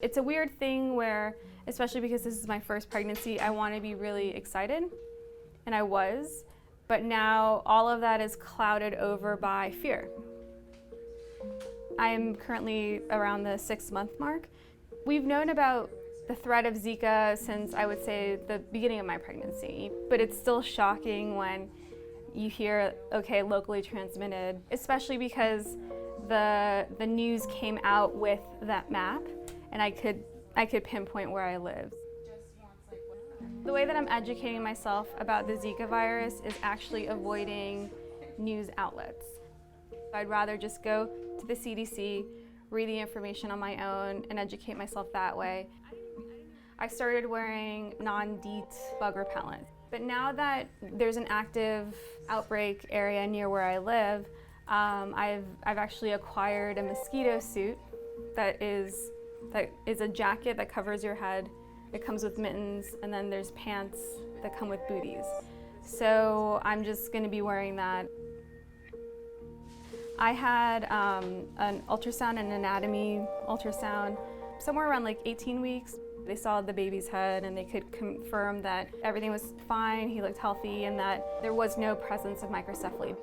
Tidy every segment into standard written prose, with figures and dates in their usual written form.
It's a weird thing where, especially because this is my first pregnancy, I want to be really excited, and I was, but now all of that is clouded over by fear. I am currently around the 6-month mark. We've known about the threat of Zika since, I would say, the beginning of my pregnancy, but it's still shocking when you hear, okay, locally transmitted, especially because the news came out with that map, and I could pinpoint where I live. The way that I'm educating myself about the Zika virus is actually avoiding news outlets. I'd rather just go to the CDC, read the information on my own, and educate myself that way. I started wearing non-DEET bug repellent. But now that there's an active outbreak area near where I live, I've actually acquired a mosquito suit that is a jacket that covers your head. It comes with mittens, and then there's pants that come with booties. So I'm just going to be wearing that. I had an ultrasound, an anatomy ultrasound, somewhere around like 18 weeks. They saw the baby's head and they could confirm that everything was fine, he looked healthy, and that there was no presence of microcephaly.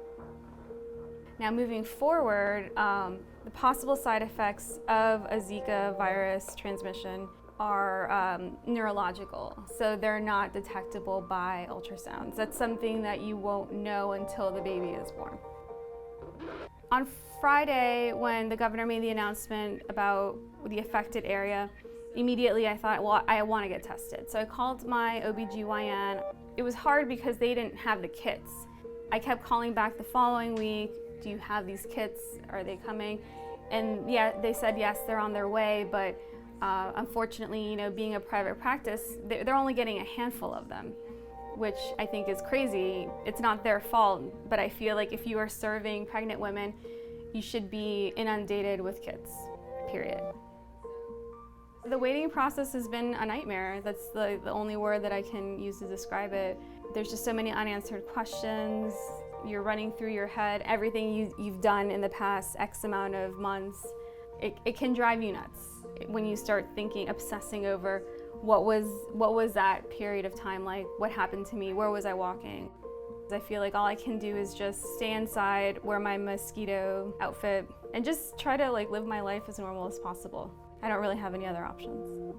Now moving forward, the possible side effects of a Zika virus transmission are neurological, so they're not detectable by ultrasounds. That's something that you won't know until the baby is born. On Friday, when the governor made the announcement about the affected area, immediately I thought, well, I want to get tested. So I called my OBGYN. It was hard because they didn't have the kits. I kept calling back the following week, do you have these kits? Are they coming? And yeah, they said yes, they're on their way, but unfortunately, being a private practice, they're only getting a handful of them, which I think is crazy. It's not their fault, but I feel like if you are serving pregnant women, you should be inundated with kits, period. The waiting process has been a nightmare. That's the only word that I can use to describe it. There's just so many unanswered questions. You're running through your head everything you've done in the past X amount of months. It can drive you nuts when you start thinking, obsessing over what was that period of time like? What happened to me? Where was I walking? I feel like all I can do is just stay inside, wear my mosquito outfit, and just try to live my life as normal as possible. I don't really have any other options.